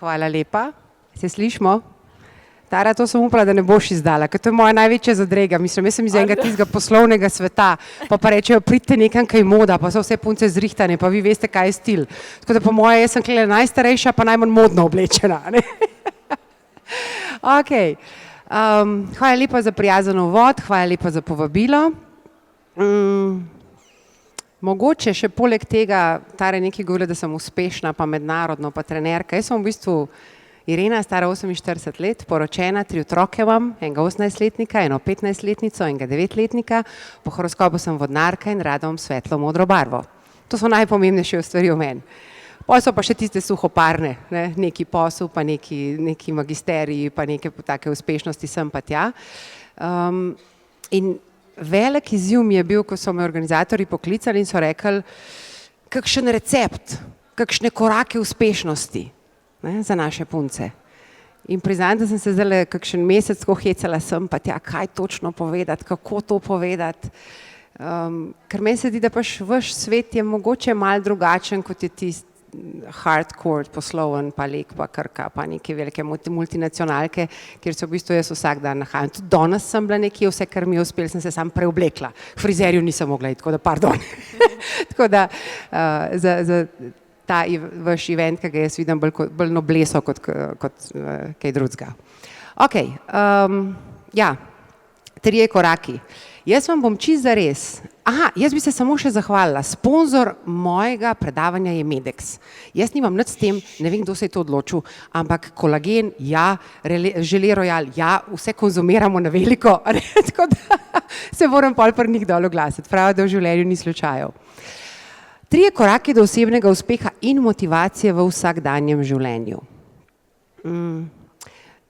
Hvala lepa. Se slišimo? Tara, to sem upala, da ne boš izdala, ker to je moja največja zadrega. Mislim, jaz sem iz enega tistega poslovnega sveta, pa rečejo, pridite nekam, kaj je moda, pa so vse punce zrihtane, pa vi veste, kaj je stil. Tako da po moje, jaz sem tukaj najstarejša, pa najmanj modno oblečena. Okay. Hvala lepa za prijazen uvod, hvala lepa za povabilo. Mogoče še poleg tega, Tara je nekaj govorila, da sem uspešna, pa mednarodno, pa trenerka. Jaz sem v bistvu Irena, stara 48 let, poročena, 3 otroke imam, enega 18-letnika, eno 15-letnico, enega 9-letnika, po horoskopu sem vodnarka in rada imam svetlo modro barvo. To so najpomembnejše stvari v meni. Potem so pa še tiste suhoparne, neki posel, pa neki magisteriji, pa neke take uspešnosti sem pa tja. In velik izziv mi je bil, ko so me organizatorji poklicali in so rekli, kakšen recept, kakšne korake uspešnosti za naše punce. In priznam, da sem se zdaj kakšen mesec ko hecala sem, pa tja, kaj točno povedati, kako to povedati. Ker meni se zdi, da pač vaš svet je mogoče malo drugačen, kot je tisti hardcore posloven, pa Lek, pa Krka, pa neke velike multinacionalke, kjer se v bistvu jaz vsak dan nahajam. Tudi danes sem bila nekje, vse, kar mi je uspelo, sem se sam preoblekla. V frizerju nisem mogla iti, tako da pardon. Tako da za ta vaš event, ki ga jaz vidim bolj nobleso kot kaj drugega. Ok, ja, 3 koraki. Jaz vam bom čisto zares. Jaz bi se samo še zahvalila. Sponzor mojega predavanja je Medex. Jaz nimam nič s tem, ne vem, kdo se je to odločil, ampak kolagen, ja, Gelée Royale, ja, vse konzumiramo na veliko, tako da se moram pol pri njih dol oglasiti. Pravijo, da v življenju ni slučajev. 3 koraki do osebnega uspeha in motivacije v vsakdanjem življenju.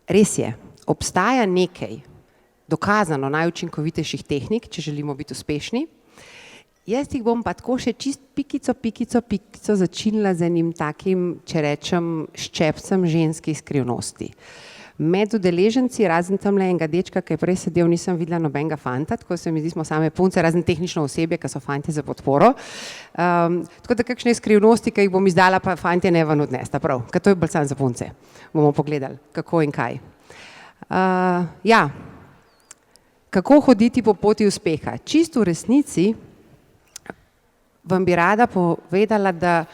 Res je, obstaja nekaj dokazano najučinkovitejših tehnik, če želimo biti uspešni. Jaz jih bom pa tako še čist pikico začinila z enim takim, če rečem, ščepcem ženskih skrivnosti. Med udeleženci, razen tamle enega dečka, ki je prej sedel, nisem videla nobenega fanta, tako se mi zdi, smo same punce, razen tehnično osebje, ki so fantje za podporo. Tako da kakšne skrivnosti, ki jih bom izdala, pa fantje ne ven odnesta, prav, ker to je bolj samo za punce. Bomo pogledali, kako in kaj. Ja, kako hoditi po poti uspeha? Čisto v resnici vam bi rada povedala, da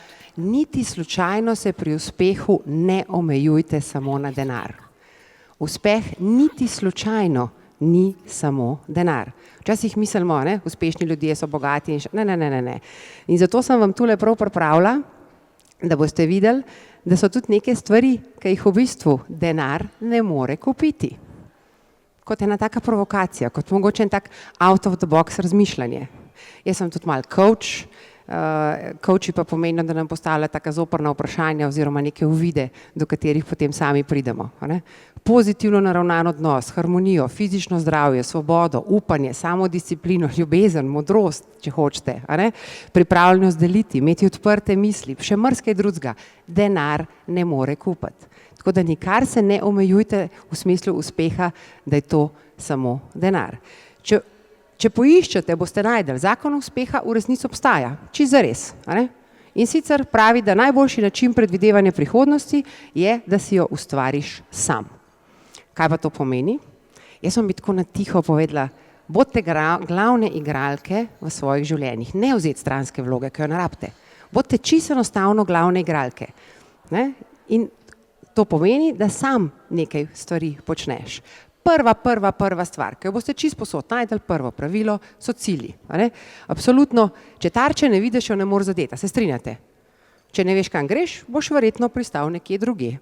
niti slučajno se pri uspehu ne omejujte samo na denar. Uspeh niti slučajno ni samo denar. Včasih mislimo, uspešni ljudje so bogati in ne. In zato sem vam tule prav pripravila, da boste videli, da so tudi neke stvari, ki jih v bistvu denar ne more kupiti. Kot ena taka provokacija, kot mogoče en tak out of the box razmišljanje. Jaz sem tudi malo coach, coachi pa pomenijo, da nam postavlja taka zoprna vprašanja oziroma neke uvide, do katerih potem sami pridemo. Pozitivno naravnan odnos, harmonijo, fizično zdravje, svobodo, upanje, samodisciplino, ljubezen, modrost, če hočete, pripravljenost deliti, imeti odprte misli, še marsikaj drugega, denar ne more kupiti. Tako da nikar se ne omejujte v smislu uspeha, da je to samo denar. Če poiščete, boste najdeli, zakon uspeha v resnici obstaja, čisto zares. In sicer pravi, da najboljši način predvidevanja prihodnosti je, da si jo ustvariš sam. Kaj pa to pomeni? Jaz vam bi tako na tiho povedala, bodite glavne igralke v svojih življenjih, ne vzeti stranske vloge, ki jo ne rabite. Bodite čisto enostavno glavne igralke. In to pomeni, da sam nekaj stvari počneš. Prva stvar, ki jo boste čisto posod najdeli, prvo pravilo, so cilji. Absolutno, če tarče ne vidiš, jo ne moreš zadeti, se strinjate? Če ne veš, kam greš, boš verjetno pristal nekje drugje.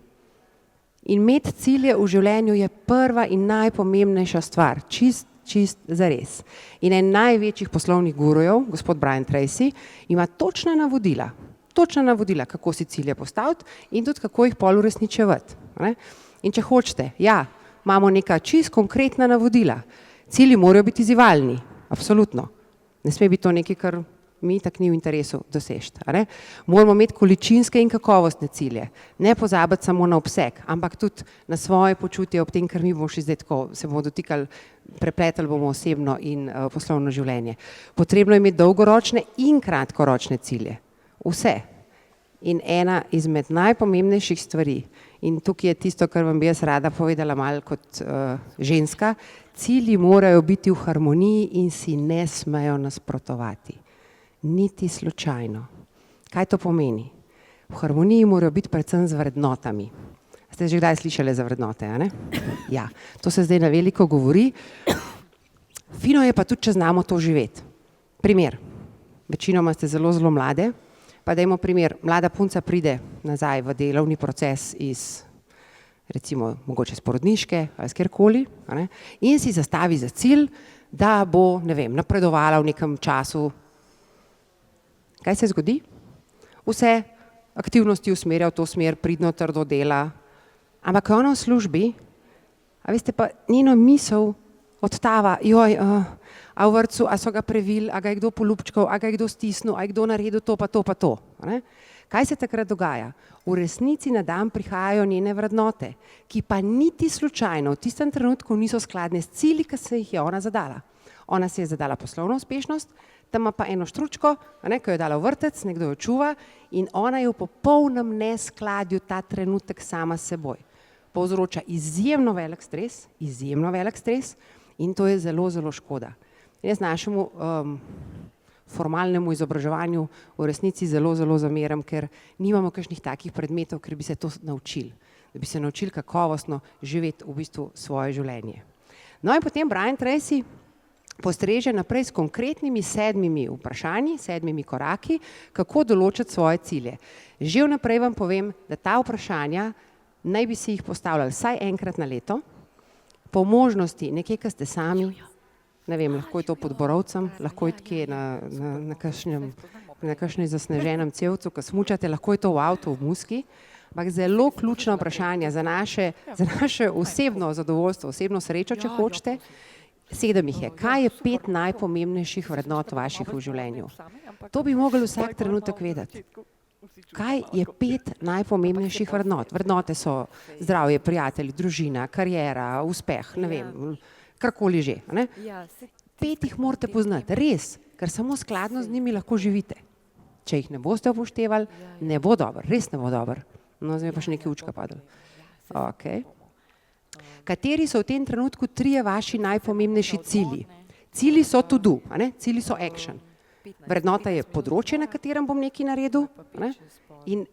In imeti cilje v življenju je prva in najpomembnejša stvar, čist zares. In en največjih poslovnih gurujev, gospod Brian Tracy, ima točna navodila, kako si cilje postaviti in tudi kako jih pol uresničevati. In če hočete, ja, imamo neka čisto konkretna navodila. Cilji morajo biti izzivalni, absolutno. Ne sme biti to nekaj, kar mi tako ni v interesu doseči. Moramo imeti količinske in kakovostne cilje. Ne pozabiti samo na obseg, ampak tudi na svoje počutje ob tem, ker mi bomo še zdaj tako, se bomo dotikali, prepletali bomo osebno in poslovno življenje. Potrebno je imeti dolgoročne in kratkoročne cilje. Vse. In ena izmed najpomembnejših stvari In tukaj je tisto, kar vam bi jaz rada povedala malo kot ženska. Cilji morajo biti v harmoniji in si ne smejo nasprotovati. Niti slučajno. Kaj to pomeni? V harmoniji morajo biti predvsem z vrednotami. Ste že kdaj slišali za vrednote, a ne? Ja, to se zdaj na veliko govori. Fino je pa tudi, če znamo to živeti. Primer. Večinoma ste zelo, zelo mlade. Pa dajmo primer, mlada punca pride nazaj v delovni proces iz, recimo, mogoče z porodniške ali kjerkoli, in si zastavi za cilj, da bo, ne vem, napredovala v nekem času. Kaj se zgodi? Vse aktivnosti usmerja v to smer, pridno, trdo dela, ampak ona v službi, a veste pa, njeno misel odtava, a v vrtcu, a so ga previli, a ga je kdo polupčkal, a ga je kdo stisnil, a je kdo naredil to pa to pa to. Kaj se takrat dogaja? V resnici na dan prihajajo njene vrednote, ki pa niti slučajno v tistem trenutku niso skladne s cilji, ki se jih je ona zadala. Ona si je zadala poslovno uspešnost, tam ima pa eno štručko, ko jo je dala v vrtec, nekdo jo čuva in ona je v popolnem neskladju ta trenutek sama s seboj. Povzroča izjemno velik stres in to je zelo, zelo škoda. Jaz našemu formalnemu izobraževanju v resnici zelo, zelo zameram, ker nimamo kakšnih takih predmetov, ker bi se to naučili. Da bi se naučili kakovostno živeti v bistvu svoje življenje. No in potem Brian Tracy postreže naprej s konkretnimi 7 vprašanji, 7 koraki, kako določiti svoje cilje. Že vnaprej vam povem, da ta vprašanja naj bi si jih postavljali vsaj enkrat na leto, po možnosti nekje, ki ste sami, ne vem, lahko je to pod borovcem, lahko je tkje na kakšnem zasneženem cevcu, ko smučate, lahko je to v avtu v Muski, ampak zelo ključna vprašanja za naše osebno zadovoljstvo, osebno srečo, če hočete. 7 jih je. Kaj je 5 najpomembnejših vrednot vaših v življenju? To bi mogli vsak trenutek vedeti. Kaj je 5 najpomembnejših vrednot? Vrednote so zdravje, prijatelji, družina, kariera, uspeh, ne vem, karkoli že. 5 jih morate poznati, res, ker samo skladno z njimi lahko živite. Če jih ne boste upoštevali, ne bo dobro, res ne bo dobro. No, zdaj pa še nekaj učka padlo. Okay. Kateri so v tem trenutku 3 vaši najpomembnejši cilji? Cilji so to do, cilji so action. Vrednota je področje, na katerem bom nekaj naredil, in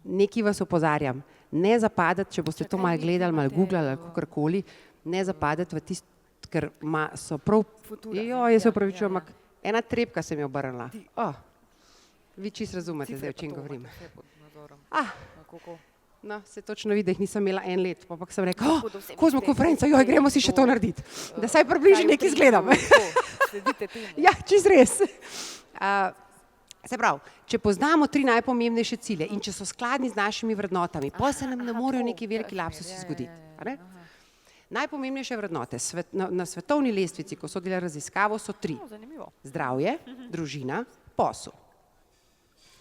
nekaj vas opozarjam, ne zapadati, če boste to malo gledali, malo googlali ali kakorkoli, ne zapadati v tisto, ker so prav, jaz se opravičujem, ampak ena trepka se mi je obrnila. Vi čisto razumete zdaj, o čem govorim. No, se točno vidi, da jih nisem imela 1 let, pa sem rekla, ko smo konferenca, gremo si še to narediti, da saj približno nekaj izgledam. Ja, čisto res. Se pravi, če poznamo 3 najpomembnejše cilje in če so skladni z našimi vrednotami, potem se nam ne morejo neki veliki lapsusi zgoditi. Najpomembnejše vrednote na svetovni lestvici, ko so delali raziskavo, so 3. Zdravje, družina, posel.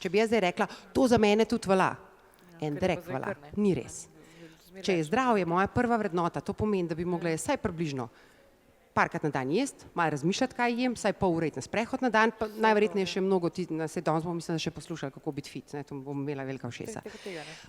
Če bi jaz zdaj rekla, to za mene tudi velja. En direkt velja, ni res. Če je zdravje moja prva vrednota, to pomeni, da bi mogla jaz vsaj približno parkrat na dan jesti, malo razmišljati, kaj jem, vsaj pol ure na sprehod na dan, pa najverjetneje še mnogo, danes bomo mislim, da še poslušali, kako biti fit, to bom imela velika ušesa.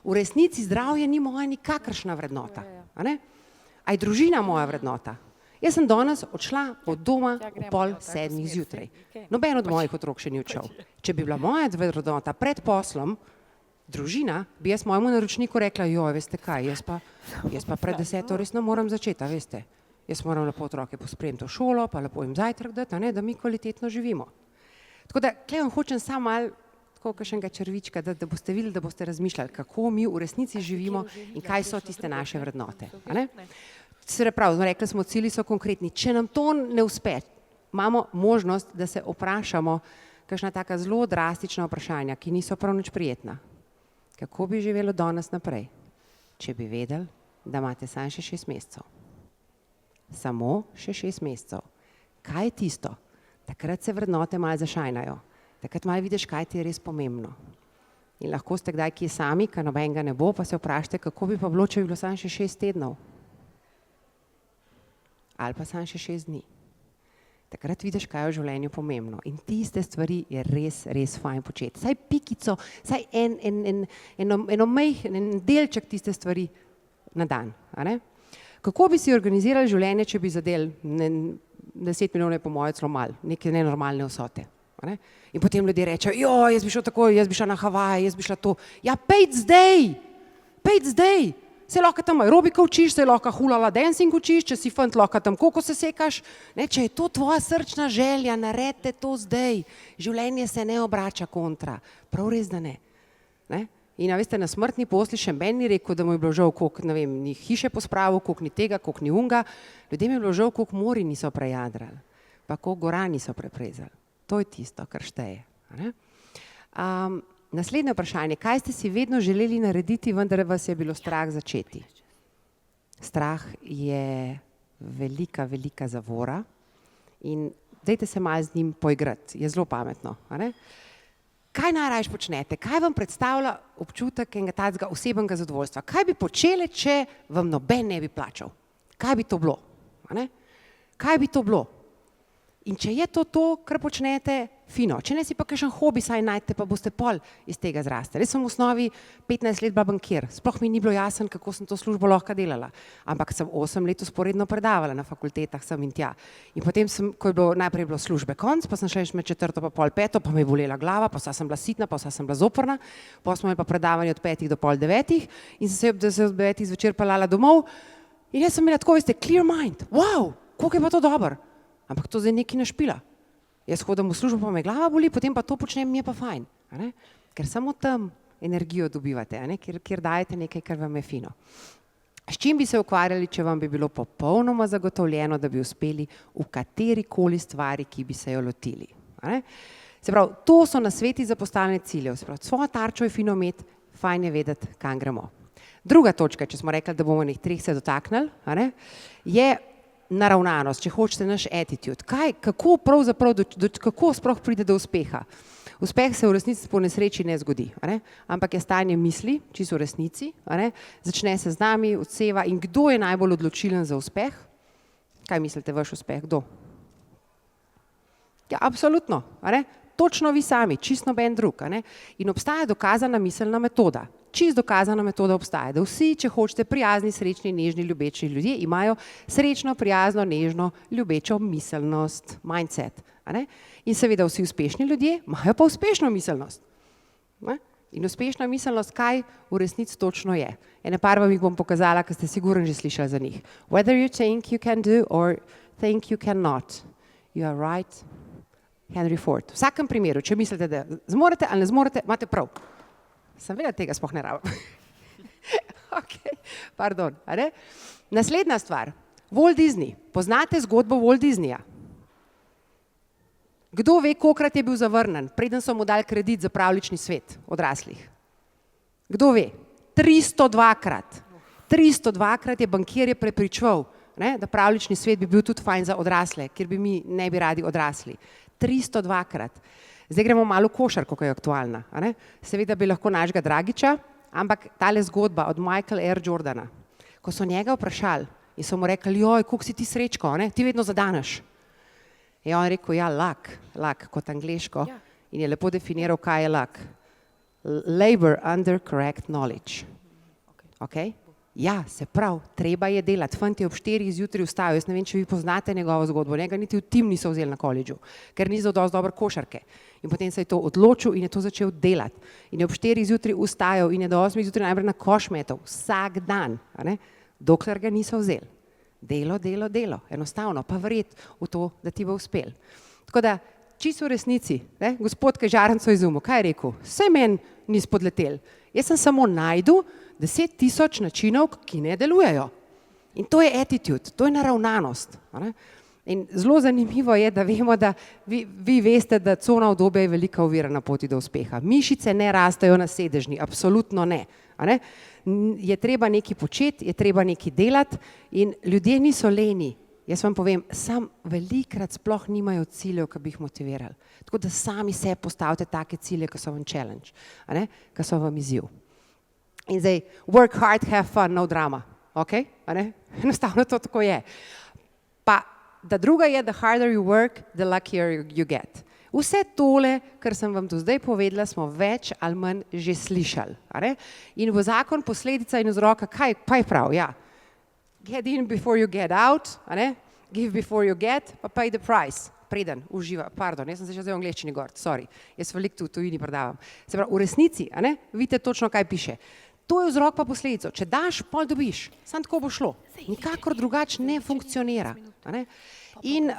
V resnici zdravje ni moja nikakršna vrednota. A je družina moja vrednota? Jaz sem danes odšla od doma v 6:30 zjutraj. Noben od mojih otrok še ni odšel. Če bi bila moja vrednota pred poslom, družina, bi jaz mojemu naročniku rekla, veste kaj, jaz pa pred 10 res ne moram začeti, veste. Jaz moram lepo otroke pospremiti v šolo, pa lepo jim zajtrk dati, da mi kvalitetno živimo. Tako da, tukaj vam hočem samo malo tako kakšnega črvička, da boste videli, da boste razmišljali, kako mi v resnici živimo in kaj so tiste naše vrednote. Se pravi, rekli smo, cilji so konkretni. Če nam to ne uspe, imamo možnost, da se vprašamo kakšna taka zelo drastična vprašanja, ki niso prav nič prijetna. Kako bi živelo danes naprej, če bi vedeli, da imate samo še 6 mesecev? Samo še 6 mesecev. Kaj je tisto? Takrat se vrednote malo zašajnajo. Takrat malo vidiš, kaj ti je res pomembno. In lahko ste kdaj kje sami, ka nobenega ne bo, pa se vprašate, kako bi pa bilo, če bi bilo samo še 6 tednov. Ali pa samo še 6 dni. takrat vidiš, kaj je v življenju pomembno. In tiste stvari je res, res fajn početi. Saj pikico, saj en delček tiste stvari na dan. A ne? Kako bi si organizirali življenje, če bi zadeli 10 milijonov je po moje celo malo, neke nenormalne vsote. A ne? In potem ljudje rečejo, jaz bi šel tako, jaz bi šel na Havaje, jaz bi šla to. Ja, pejt zdaj! Se lahko tam aerobika učiš, se lahko hulala dancing učiš, če si fant, lahko tam koko se sekaš. Ne, če je to tvoja srčna želja, naredite to zdaj. Življenje se ne obrača kontra. Prav res, da ne. Ne? In veste, na smrtni posli še meni ni rekel, da mu je bilo žal, koliko, ne vem, ni hiše pospravil, koliko ni tega, koliko ni unga. Ljudem je bilo žal, koliko mori niso prejadrali, pa koliko gora niso preprezali. To je tisto, kar šteje. Ne? Naslednje vprašanje, kaj ste si vedno želeli narediti, vendar vas je bilo strah začeti? Strah je velika, velika zavora in dajte se malo z njim poigrati, je zelo pametno. A ne? Kaj najrajš počnete? Kaj vam predstavlja občutek enega takega osebnega zadovoljstva? Kaj bi počeli, če vam noben ne bi plačal? Kaj bi to bilo? A ne? Kaj bi to bilo? In če je to, kar počnete, fino. Če ne si pa kakšen hobi, saj najdete, pa boste pol iz tega zrasli. Res sem v osnovi 15 let bila bankir. Sploh mi ni bilo jasen, kako sem to službo lahko delala. Ampak sem 8 let usporedno predavala na fakultetah sem in tja. In potem sem, ko je bilo, najprej bilo službe konc, pa sem šla med 4. pa pol 5, pa me je bolela glava, pa sem bila sitna, pa sem bila zoporna, pa smo imeli pa predavanje od 5 do pol 9 in sem se ob 9 zvečer pelala domov in jaz sem imela tako, veste, clear mind. Wow, koliko je pa to dobro. Ampak to zdaj nekaj našpila. Jaz hodim v službo, pa me glava boli, potem pa to počnem, mi je pa fajn. A ne? Ker samo tam energijo dobivate, a ne? Kjer dajete nekaj, kar vam je fino. S čim bi se ukvarjali, če vam bi bilo popolnoma zagotovljeno, da bi uspeli v katerikoli stvari, ki bi se jo lotili. A ne? Se pravi, to so nasveti za postavljanje ciljev. Se pravi, svojo tarčo je fino imeti, fajn je vedeti, kam gremo. Druga točka, če smo rekli, da bomo njih 3 se dotaknili, a ne? Je naravnanost, če hočete naš attitude. Kako sploh pride do uspeha? Uspeh se v resnici po nesreči ne zgodi, a ne? Ampak je stanje misli, čisto v resnici, a ne? Začne se z nami, odseva in kdo je najbolj odločilen za uspeh? Kaj mislite, vaš uspeh? Kdo? Ja, absolutno, a ne? Točno vi sami, čisto noben drug, a ne? In obstaja dokazana miselna metoda. Čisto dokazana metoda obstaja, da vsi, če hočete prijazni, srečni, nežni, ljubeči ljudje, imajo srečno, prijazno, nežno, ljubečo miselnost, mindset. A ne? In seveda vsi uspešni ljudje imajo pa uspešno miselnost. Ne? In uspešna miselnost, kaj v resnici točno je? Ene par vam jih bom pokazala, ker ste sigurno že slišali za njih. Whether you think you can do or think you cannot, you are right, Henry Ford. V vsakem primeru, če mislite, da zmorete ali ne zmorete, imate prav. Sem vedela, tega sploh ne rabim. Ok, pardon. A ne? Naslednja stvar. Walt Disney. Poznate zgodbo Walt Disneyja? Kdo ve, kolikrat je bil zavrnjen, preden so mu dali kredit za pravljični svet odraslih? Kdo ve? 302-krat. 302-krat je bankirje prepričeval, ne, da pravljični svet bi bil tudi fajn za odrasle, ker bi mi ne bi radi odrasli. 302-krat. Zdaj gremo malo v košarko, ko je aktualna. A ne? Seveda bi lahko našega Dragiča, ampak tale zgodba od Michael R. Jordana, ko so njega vprašali in so mu rekli, joj, koliko si ti srečko, ne? Ti vedno zadaneš. In on rekel, ja, luck, kot angleško. In je lepo definiral, kaj je luck. Labor under correct knowledge. Okay? Ja, se prav, treba je delati. Fant je ob 4 zjutraj vstajal, jaz ne vem, če vi poznate njegovo zgodbo, njega niti v tim niso vzeli na koledžu, ker ni znal dosti dobre košarke. In potem se je to odločil in je to začel delati. In je ob 4 zjutraj vstajal in je do 8 zjutraj najprej na koš metal, vsak dan, a ne? Dokler ga niso vzeli. Delo, enostavno, pa verjeti v to, da ti bo uspel. Tako da, čisto v resnici, ne? Gospod Žaranco izumil, kaj je rekel? Saj meni ni spodletel. Jaz sem samo najdu 10,000 načinov, ki ne delujejo. In to je attitude, to je naravnanost. In zelo zanimivo je, da vemo, da vi veste, da cona obdobja je velika ovira na poti do uspeha. Mišice ne rastejo na sedežni, absolutno ne. Je treba nekaj početi, je treba nekaj delati in ljudje niso leni. Jaz vam povem, sam velikrat sploh nimajo ciljev, ki bi jih motivirali. Tako da sami se postavite take cilje, ki so vam challenge, ki so vam izziv. In zdaj, work hard, have fun, no drama. Ok? Enostavno to tako je. Pa da druga je, the harder you work, the luckier you get. Vse tole, kar sem vam do zdaj povedala, smo več ali manj že slišali. In v zakon posledica in vzroka, kaj je prav? Ja. Get in before you get out, give before you get, pa pay the price. Preden, uživa, pardon, jaz sem se še zdaj v angleščini gor, sorry, jaz veliko tu tujini predavam. Se pravi, v resnici, vidite točno, kaj piše. To je vzrok pa posledico. Če daš, pol dobiš. Samo tako bo šlo. Nikakor drugače ne funkcionira. In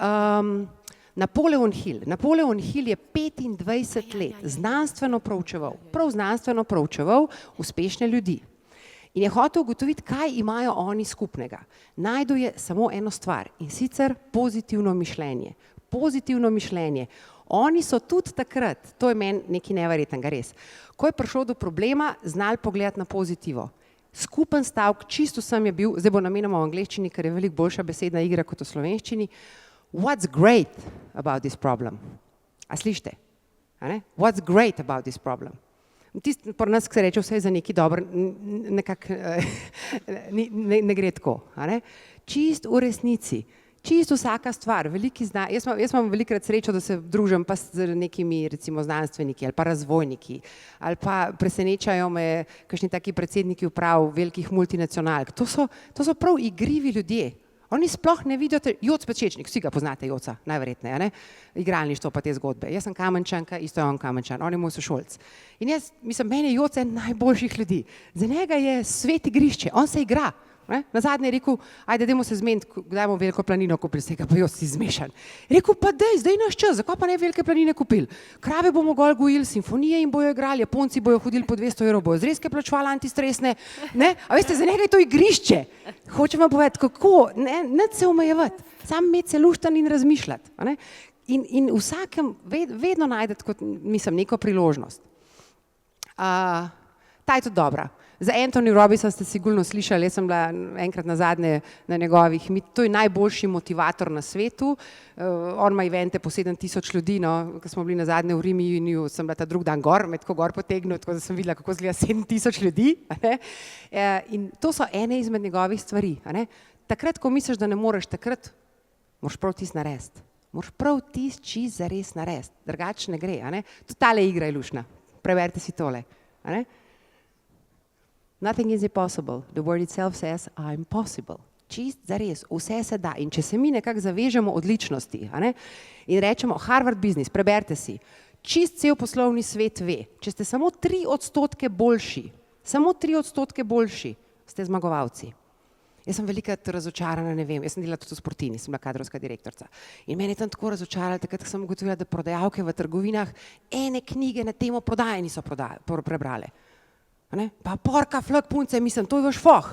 Napoleon Hill je 25 let znanstveno proučeval uspešne ljudi. In je hotel ugotoviti, kaj imajo oni skupnega. Najdu je samo eno stvar in sicer pozitivno mišljenje. Pozitivno mišljenje. Oni so tudi takrat, to je meni nekaj neverjetnega res, ko je prišlo do problema, znali pogledati na pozitivo. Skupen stavek, čisto sem je bil, zdaj bo namenoma v angleščini, ker je veliko boljša besedna igra kot v slovenščini. What's great about this problem? A slišite? What's great about this problem? Tisti pri nas, ki se reče, vse je za nekaj dobro, nekako ne gre tako. Čist v resnici. Čisto vsaka stvar, jaz imam velikokrat srečo, da se družim pa z nekimi recimo znanstveniki ali pa razvojniki ali pa presenečajo me kakšni taki predsedniki uprav velikih multinacionalk. To so prav igrivi ljudje. Oni sploh ne vidijo, Joc Pečečnik, vsi ga poznate Joca, najverjetneje, igralništvo pa te zgodbe. Jaz sem Kamenčanka, isto je on Kamenčan, on je moj sošolc. In jaz mislim, meni je Joc en najboljših ljudi. Za njega je svet igrišče, on se igra. Na zadnje je rekel, ajde, dajmo se zmeniti, kdaj bomo Veliko planino kupili, vsega pa Joc si zmešan. Rekel pa dej, zdaj naš čas, zakaj pa ne Velike planine kupili? Krave bomo gol gojili, simfonije in bojo igrali, Japonci bojo hodili po 200 €, bojo zrezke plačevali antistresne, a veste, za njega je to igrišče. Hočem vam povedati, kako, ne se omejevati, sam imeti se luštan in razmišljati. In vsakem vedno najdete, kot mislim, neko priložnost. Ta je tudi dobra. Za Anthony Robbinsa ste sigurno slišali, jaz sem bila enkrat nazadnje na njegovih, to je najboljši motivator na svetu, on ima evente po 7000 ljudi, ko smo bili nazadnje v Rimini, sem bila ta drug dan gor, me tako gor potegnil, tako da sem videla, kako izgleda 7000 ljudi. In to so ene izmed njegovih stvari. Takrat, ko misliš, da ne moreš, takrat moraš prav tisto narediti. Moraš prav tisto čist zares narediti, drugače ne gre. Tudi tale igra je luštna, preverite si tole. Nothing is impossible. The word itself says, I'm possible. Čist zares, vse se da. In če se mi nekako zavežemo odličnosti in rečemo Harvard Business, preberite si, čist cel poslovni svet ve, če ste samo 3% boljši, ste zmagovalci. Jaz sem velikokrat razočarana, ne vem, jaz sem delala tudi v Sportini, sem bila kadrovska direktorica. In meni je tam tako razočarala, takrat sem ugotovila, da prodajalke v trgovinah ene knjige na temo prodaje niso prebrale. Pa porka, flak, punce, mislim, to je vaš foh.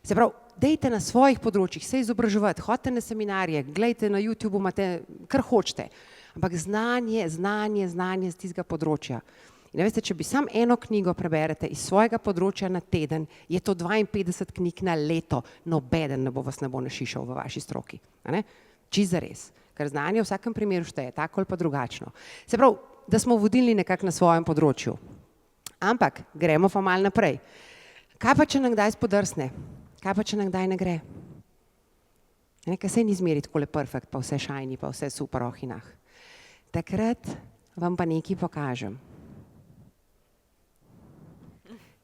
Se pravi, dejte na svojih področjih, se izobraževati, hodite na seminarje, gledajte na YouTube, imate, kar hočete. Ampak znanje z tistega področja. In veste, če bi sam eno knjigo preberete iz svojega področja na teden, je to 52 knjig na leto, nobeden vas ne bo našišal v vaši stroki. Čisto zares. Ker znanje v vsakem primeru šteje, tako ali pa drugačno. Se pravi, da smo vodilni nekako na svojem področju. Ampak gremo pa malo naprej. Kaj pa, če nam kdaj spodrsne? Kaj pa, če nam kdaj ne gre? Kaj se ni zmeri takole perfekt, pa vse šajni, pa vse super ohinah. Takrat vam pa nekaj pokažem.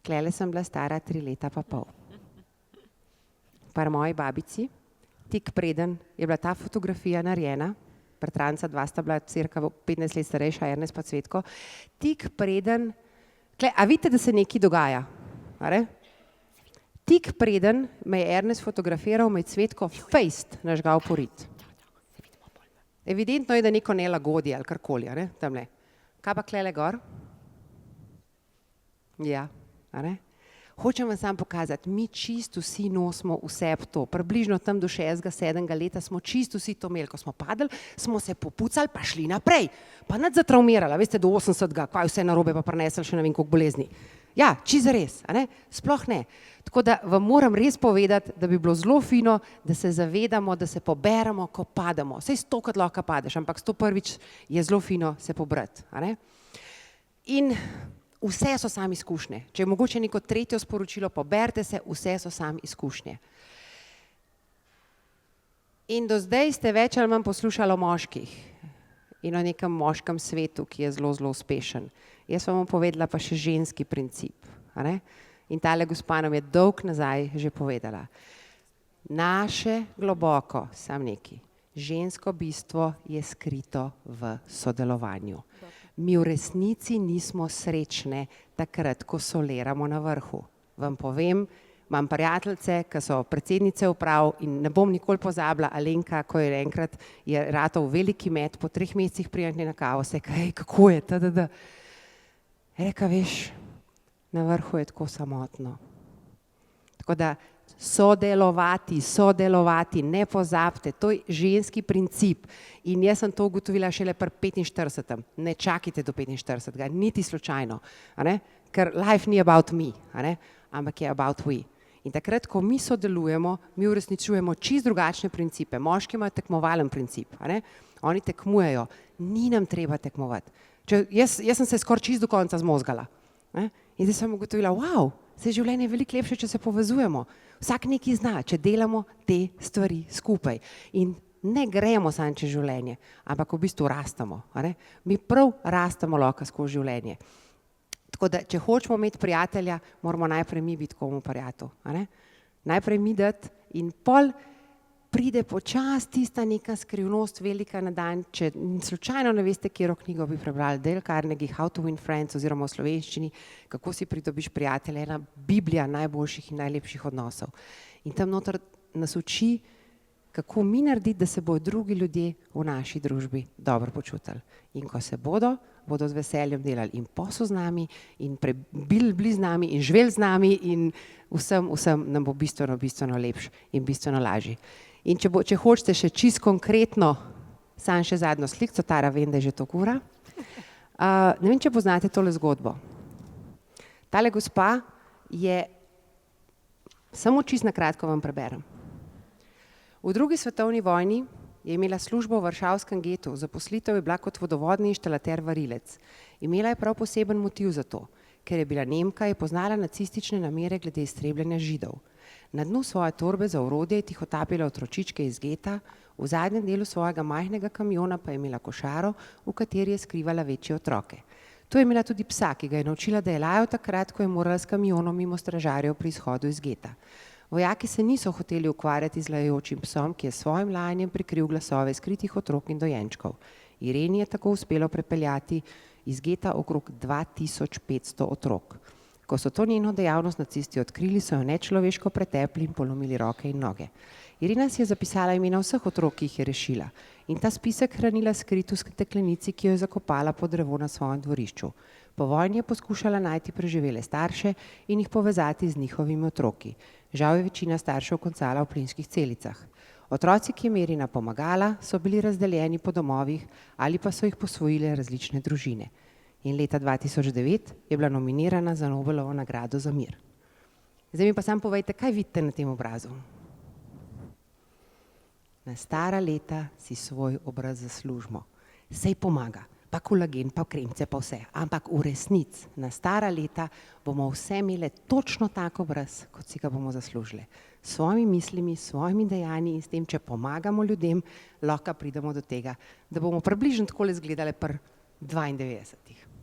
Klele sem bila stara 3 leta pa pol. Pri moji babici, tik preden je bila ta fotografija narejena, bratranca 2 sta bila cirka 15 let starejša, Ernest pa Cvetko, tik preden, a vidite, da se nekaj dogaja? Tik preden me je Ernest fotografiral, me je Cvetko fejst nažgal porit. Evidentno je, da neko nelagodje ali karkoli, tamle. Kaj pa klele gor? Ja, hočem vam samo pokazati, mi čisto vsi nosimo vse to, približno tam do 6. 7. leta smo čisto vsi to imeli, ko smo padli, smo se popucali pa šli naprej, pa nad zatraumirali, veste, do 80. kaj vse narobe pa prinesli še ne vem koliko bolezni. Ja, čisto res, sploh ne. Tako da vam moram res povedati, da bi bilo zelo fino, da se zavedamo, da se poberemo, ko pademo. Saj 100krat lahko padeš, ampak 101. je zelo fino se pobrati. In vse so sami izkušnje. Če je mogoče neko tretje sporočilo, poberite se, vse so sami izkušnje. In do zdaj ste več ali manj poslušali o moških in o nekem moškem svetu, ki je zelo, zelo uspešen. Jaz vam bom povedala pa še ženski princip. A ne? In tale gospa nam je dolg nazaj že povedala. Naše globoko, sam neki, žensko bistvo je skrito v sodelovanju. Mi v resnici nismo srečne takrat, ko soliramo na vrhu. Vam povem, imam prijateljice, ki so predsednice uprav in ne bom nikoli pozabila Alenka, ko je enkrat je ratal veliki met, po 3 mesecih prijeti na kavo, se kaj, kako je, tdd. Reka, veš, na vrhu je tako samotno. Tako da sodelovati, ne pozabite, to je ženski princip. In jaz sem to ugotovila šele pri 45. Ne čakajte do 45, niti slučajno, a ne? Ker life ni about me, a ne? Ampak je about we. In takrat, ko mi sodelujemo, mi uresničujemo čisto drugačne principe. Moški imajo tekmovalen princip, a ne? Oni tekmujejo, ni nam treba tekmovati. Jaz sem se skoraj čisto do konca zmozgala. Ne? In zdaj sem ugotovila, wow, se življenje je veliko lepše, če se povezujemo. Vsak nekaj zna, če delamo te stvari skupaj. In ne gremo samo čez življenje, ampak v bistvu rastemo. A ne? Mi prav rastemo lahko skozi življenje. Tako da, če hočemo imeti prijatelja, moramo najprej mi biti komu prijatelj. A ne? Najprej mi dati in pol pride počasi tista neka skrivnost velika na dan, če slučajno ne veste, katero knjigo bi prebrali, Dale Carnegie, How to win friends, oziroma v slovenščini, kako si pridobiš prijatelje, ena biblija najboljših in najlepših odnosov. In tam noter nas uči, kako mi narediti, da se bodo drugi ljudje v naši družbi dobro počutili. In ko se bodo z veseljem delali in posel z nami, in bili z nami, in živeli z nami, in vsem nam bo bistveno lepše in bistveno lažje. In če hočete še čisto konkretno, sam še zadnjo sliko, Tara, vem, da je že to ura. Ne vem, če poznate tole zgodbo. Tale gospa je, samo čisto na kratko vam preberem. V drugi svetovni vojni je imela službo v varšavskem getu, zaposlitev je bila kot vodovodni inštalater varilec. Imela je prav poseben motiv za to, ker je bila Nemka, je poznala nacistične namere glede iztrebljanja Židov. Na dnu svoje torbe za orodje je tihotapila otročičke iz geta, v zadnjem delu svojega majhnega kamiona pa je imela košaro, v kateri je skrivala večje otroke. To je imela tudi psa, ki ga je naučila, da je lajal takrat, ko je morala s kamionom mimo stražarjev pri izhodu iz geta. Vojaki se niso hoteli ukvarjati z lajajočim psom, ki je s svojim lajanjem prikril glasove skritih otrok in dojenčkov. Ireni je tako uspelo prepeljati iz geta okrog 2500 otrok. Ko so to njeno dejavnost nacisti odkrili, so jo nečloveško pretepli in polomili roke in noge. Irena si je zapisala imena vseh otrok, ki jih je rešila, in ta spisek hranila skrit v steklenici, ki jo je zakopala pod drevo na svojem dvorišču. Po vojni je poskušala najti preživele starše in jih povezati z njihovimi otroki. Žal je večina staršev koncala v plinskih celicah. Otroci, ki jim je Irena pomagala, so bili razdeljeni po domovih ali pa so jih posvojile različne družine. In leta 2009 je bila nominirana za Nobelovo nagrado za mir. Zdaj mi pa samo povejte, kaj vidite na tem obrazu? Na stara leta si svoj obraz zaslužimo. Sej pomaga, pa kolagen, pa kremce, pa vse. Ampak v resnici, na stara leta bomo vse imeli točno tak obraz, kot si ga bomo zaslužili. S svojimi mislimi, s svojimi dejanji in s tem, če pomagamo ljudem, lahko pridemo do tega, da bomo približno takole izgledali pri 92.